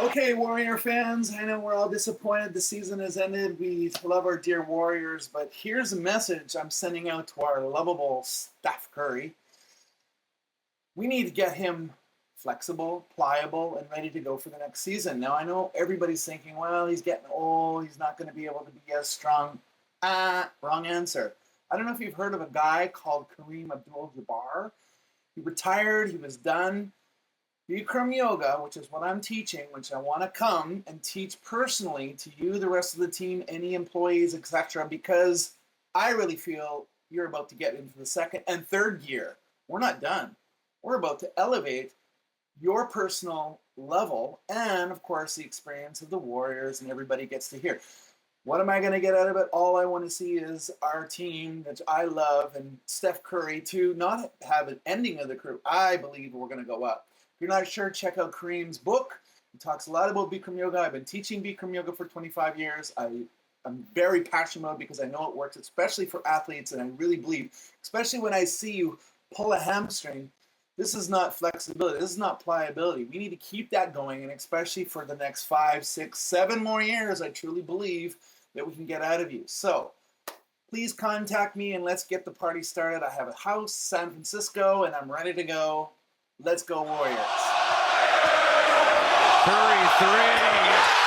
Okay, Warrior fans, I know we're all disappointed the season has ended. We love our dear Warriors, but here's a message I'm sending out to our lovable Steph Curry. We need to get him flexible, pliable, and ready to go for the next season. Now, I know everybody's thinking, well, he's getting old. He's not going to be able to be as strong. Wrong answer. I don't know if you've heard of a guy called Kareem Abdul Jabar. He retired. He was done. Bikram yoga, which is what I'm teaching, which I want to come and teach personally to you, the rest of the team, any employees, etc., because I really feel you're about to get into the second and third gear. We're not done. We're about to elevate your personal level and, of course, the experience of the Warriors, and everybody gets to hear. What am I going to get out of it? All I want to see is our team that I love and Steph Curry to not have an ending of the career. I believe we're going to go up. If you're not sure, check out Kareem's book. He talks a lot about Bikram yoga. I've been teaching Bikram yoga for 25 years. I'm very passionate about it because I know it works, especially for athletes, and I really believe, especially when I see you pull a hamstring, this is not flexibility. This is not pliability. We need to keep that going, and especially for the next 5, 6, 7 more years, I truly believe that we can get out of you. So please contact me and let's get the party started. I have a house, San Francisco, and I'm ready to go. Let's go, Warriors. Curry three.